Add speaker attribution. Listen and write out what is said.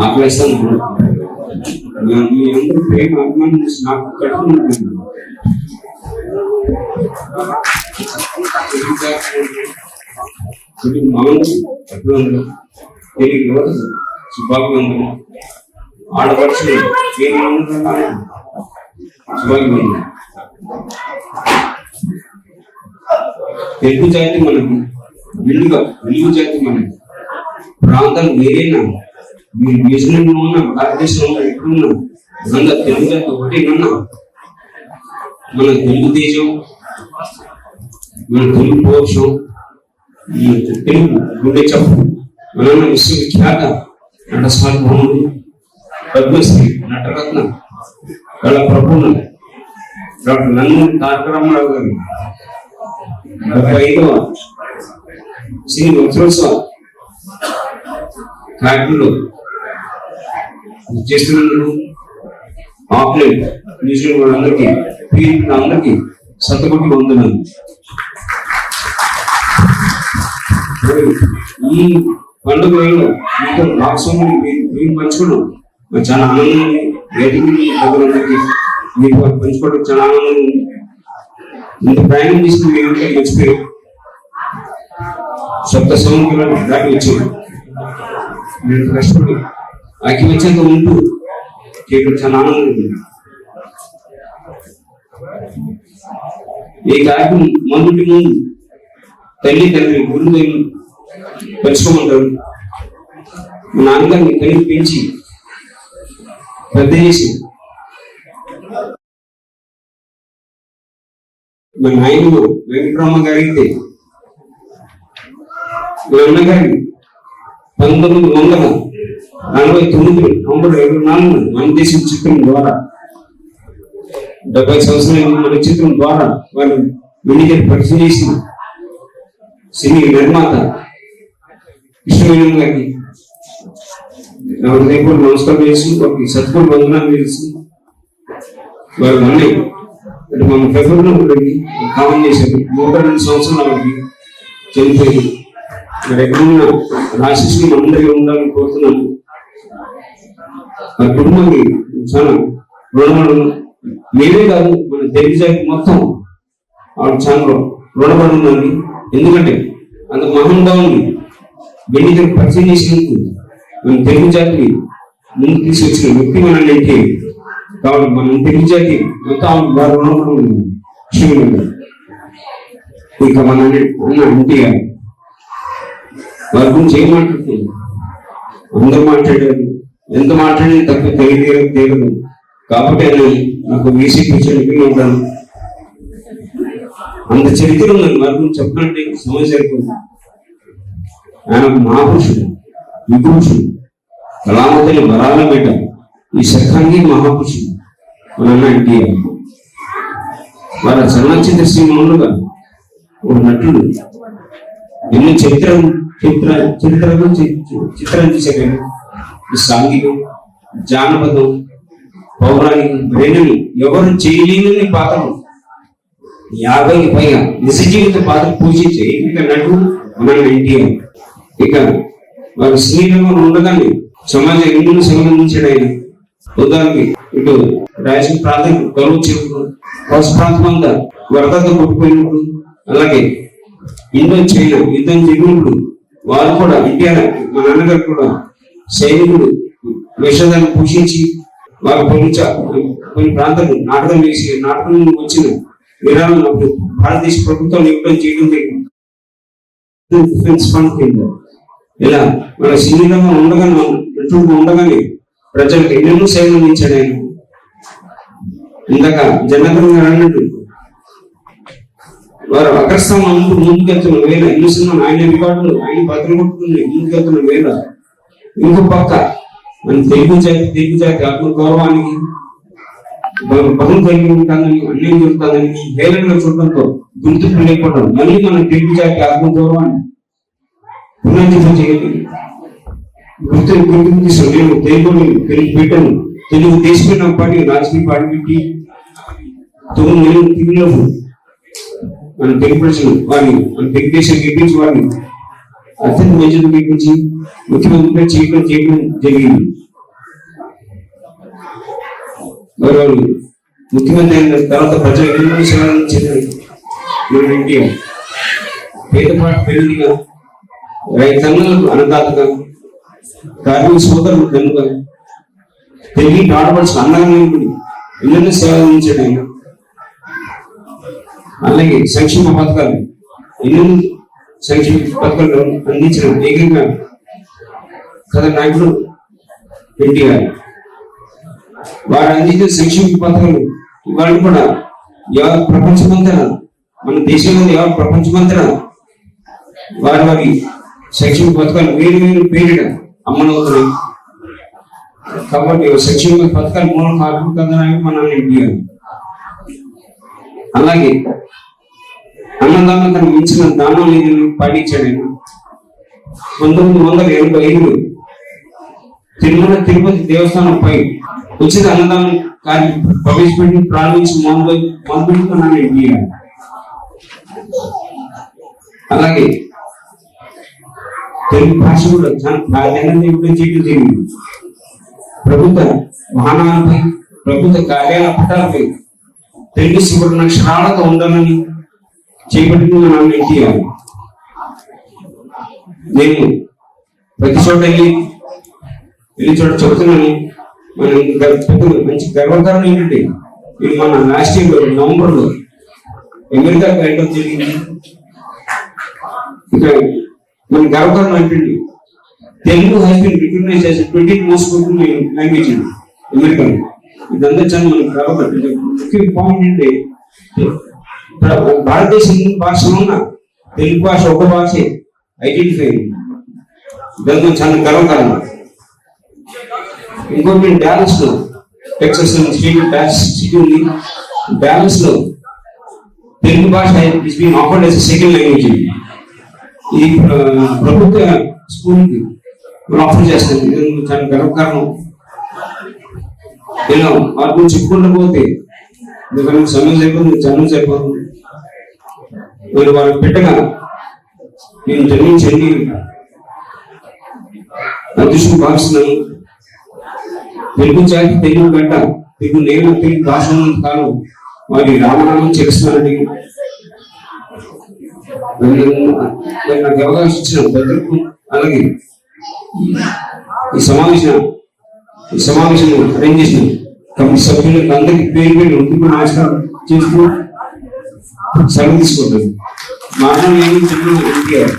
Speaker 1: ఆకలిస్తాను. మీ అందరూ ప్రేమ అభిమానం నాకు కట్టుకున్నట్టు శుభాభివందనం. ఆడపడుచులు శుభాభివందనం. తెలుగు జాతి మనకి వెలుగు జాతి మనకి. ప్రాంతాలు వేరేనా, మీరు న్యూజిలాండ్ లో ఉన్నా, భారతదేశంలో ఉన్నా, ఎక్కడున్నా అందరూ తెలుగు జాతి ఒకటే ఉన్నా. మన తెలుగు దేశం, మన తెలుగు పౌరుషం, తెలుగు గుండె చెప్పు. మన విశ్వవిఖ్యాత నట సార్వభౌముడు, పద్మశ్రీ, నటరత్న, కళ ప్రపూర్ణ డాక్టర్ నందమూరి తారక రామారావు గారు 75వ సినీ వజ్రోత్సవ ఫ్యాక్టరీలో చేస్తున్నందుకు ఆఫ్లైన్ న్యూజిలాండ్ వాళ్ళందరికీ, అందరికీ శతకోటి వందనాలు. ఈ పండుగ వేళలో మీతో భాగస్వామ్యం పంచుకోవడం చాలా ఆనందం ఉంది. వేదికలందరికీ మీకు పంచుకోవడం చాలా ఆనందం ఉంది. ఇంత ప్రయాణం తీసుకుని మేమంతా మర్చిపోయి సప్త సముద్రాలు దాటి వచ్చాము. నేను కష్టపడి ఐక్యమత్యంగా ఉంటూ చేయడం చాలా ఆనందం ఉంది. ఈ కార్యక్రమం మొదటి ముందు తల్లి తండ్రి గురువు పంచుకోమంటారు. మా నాన్నగారిని తల్లి పెంచి పెద్ద చేసి మా నాయనమ్మ వెంకటరామ గారికి, మా అన్నగారి 1949 నవంబర్ 24 మన దేశం చిత్రం ద్వారా 70 సంవత్సరాల మన చిత్రం ద్వారా వారు వెండికి పరిచయం చేసిన సినీ నిర్మాత కృష్ణవేణి గారికి నా హృదయపూర్వక నమస్కారం చేసి వారికి సత్పూర్వ వందనాలు చేసి వారు అన్నీ అంటే మన ఫిబ్రవరిలో కామన్ చేశారు. 32 సంవత్సరాలు వారికి చనిపోయింది. మరి ఎక్కడున్న రాశిష్ని అందరికీ ఉండాలని కోరుతున్నాను. మన కుటుంబానికి చాలా రుణపడి, మేమే కాదు మన తెలుగు జాతి మొత్తం ఆవిడ చాలా రుణపడి ఉందండి. ఎందుకంటే అంత మహోద్భావాన్ని వెండికి పరిచయం చేసినందుకు మన తెలుగు జాతిని ముందు తీసుకొచ్చిన వ్యక్తి మనల్ని అంటే. కాబట్టి మనం తెలుగు జాతి మొత్తం వారు రుణపడి ఉంది. ఇక మన అన్న ఎన్టీఆర్ వారి గురించి ఏం మాట్లాడుతుంది, అందరూ మాట్లాడారు. ఎంత మాట్లాడినా తక్కువ తెలియదు. కాబట్టి ఆయన నాకు వీసీ కూర్చొని ఉంటాను. అంత చరిత్ర ఉందని వారి గురించి చెప్పాలంటే సమయం సరిపోతుంది. ఆయన మహాపురుషుడు, విపురుషుడు, కళామతని వరాల బిడ్డ, ఈ శఖాంగి మహాపురుషుడు మన అన్న ఎన్టీఆర్. వారి చలనచిత్ర శ్రీమౌనులుగా ఒక నటుడు ఎన్నో చిత్రం తీసేవాడు. సాంఘికం, జానపదం, పౌరాణికం, రేణులు ఎవరు చేయలేని పాత్రలు 50కి పైగా నిజ జీవిత పాత్ర పూజించే ఏకైక నటుడు మన ఎన్టీఆర్. ఇక వారి శ్రీరంగంలో ఉండగానే సమాజం ఎన్నో సంబంధించాడు ఆయన. ఉదాహరణకి ఇటు రాయలసీమ ప్రాంతం గౌరవ చెప్పుడు, కోస ప్రాంతం అంతా వరదతో కొట్టుకుపోయినప్పుడు, అలాగే ఇండో చైనా యుద్ధం జరిగినప్పుడు వారు కూడా ఎన్టీఆర్ మా నాన్నగారు కూడా సైనికుడు విషయాన్ని పోషించి వారు కొన్ని ప్రాంతాలు నాటకం వేసి నాటకం వచ్చిన విరాళం అప్పుడు భారతదేశ ప్రభుత్వం ఇవ్వడం చేయడం జరిగింది. డిఫెన్స్ ఫండ్ కింద ఇలా మన సినిరంగం ఉండగానే ప్రజలకు ఎన్నెన్నో సేవలు అందించాడు ఆయన. ఇందాక జనార్దన్ గారు అన్నట్టు వారు అగ్రస్థానం ముందుకెళ్తున్న వేళ ఎన్నో సినిమాలు ఆయన రికార్డులు ఆయన బదులు కొట్టుకుని ముందుకెళ్తున్న వేళ ఇంకో పక్క మన తెలుగు జాతి ఆత్మ గౌరవానికి బహుళ కలిగి ఉంటానని, అన్యం జరుగుతుందని హేళనగా చూడడంతో గుర్తింపు లేకపోవడం, మళ్ళీ మన తెలుగు జాతి ఆత్మ గౌరవాన్ని పునర్జీవం చేయాలి. గుర్తింపు తీసుకుని నేను తెలుగు బిడ్డను, తెలుగు దేశమైన పార్టీ రాజకీయ పార్టీ పెట్టి 9 నెలలు తిరిగినప్పుడు మన తెలుగు ప్రజలు వారిని మన తెలుగుదేశం గెలిపించి వారిని అత్యంత మెజారిటీ గెలిపించి ముఖ్యమంత్రిగా చేయడం జరిగింది. గౌరవులు ముఖ్యమంత్రి అయిన తర్వాత ప్రజలు ఎన్నో సేవలు అందించిన పేదపాటి పెళ్లిగా, రైతన్నలకు అన్నదాతగా, కార్మిక సోదరులు కనుక తెలుగు ఆడపడుచు అన్నగా నిలబడి ఎన్నెన్నో సేవలు అందించాడు ఆయన. అలాగే సంక్షేమ పథకాలు ఎన్నో సంక్షేమ పథకాలు అందించిన ఏకంగా కథ నాయకుడు ఎన్టీఆర్. వారు అందించిన సంక్షేమ పథకాలు ఇవాళ కూడా యావత్ ప్రపంచమంతా, మన దేశంలో యావత్ ప్రపంచమంతా వారి సంక్షేమ పథకాలు వేరు పేరిట అమలవుతున్నాయి. కాబట్టి సంక్షేమ పథకాలు మూల కారణం మన ఎన్టీఆర్. అలాగే అన్నదానం తను మించిన దానం లేదని పాటించాడు. 1985 తిరుమల తిరుపతి దేవస్థానంపై ఉచిత అన్నదానం కార్యక్రమం ప్రవేశపెట్టి ప్రారంభించి మొదలుపెట్టుకున్నాను ఎన్టీఆర్. అలాగే తెలుగు భాష కూడా చాలా ప్రాధాన్యత ఇవ్వడం చేయడం జరిగింది. ప్రభుత్వ వాహనాలపై, ప్రభుత్వ కార్యాలయ పట్టాలపై తెలుగు సువర్ణ అక్షరాలతో ఉండాలని చేపట్టుకున్నాను ఎన్టీఆర్. నేను ప్రతి చోట వెళ్ళి చోట చెబుతున్నాను. మనం మంచి గర్వకారణం ఏంటంటే, ఇది మన లాస్ట్ ఇయర్ నవంబర్లో అమెరికా వెళ్ళడం జరిగింది. ఇక మన గర్వకారణం ఏంటంటే, Telugu has been recognised as 20th most spoken language in America. ఇదంతా చాలా మనకు గర్వపడుతుంది. ముఖ్య పాయింట్ అంటే, భారతదేశం భాషలో ఉన్న తెలుగు భాష ఒక భాషే ఐడెంటిఫై అయింది. దాంతో చాలా గర్వకారణం. ఇంకోటి డాలస్ లో, టెక్సస్ స్టేట్ డాలస్ సిటీ ఉంది. డాలస్ లో తెలుగు భాష is being offered as second language. ఈ ప్రభుత్వ స్కూల్ కి మనం ఆఫర్ చేస్తాం. ఇది చాలా గర్వకారణం. ఇలా వాటి గురించి చెప్పుకుంటూ పోతే సమయం సరిపోతుంది. మీరు వారు పెట్టగా నేను జన్మించండి అదృష్టం భావిస్తున్నాను. తెలుగు జాతి, తెలుగు గడ్డ, తెలుగు నేల, తెలుగు భాష ఉన్నంత కాలం వారి రామనామం చేస్తున్నారని నాకు అవకాశం ఇచ్చిన పెద్దలకు, అలాగే ఈ సమావేశం అరేంజ్ చేసిన కమిటీ సభ్యులకు అందరికీ పేరు నమస్కారం చేస్తూ సెలవు తీసుకుంటాను. మానవ ఎన్టీఆర్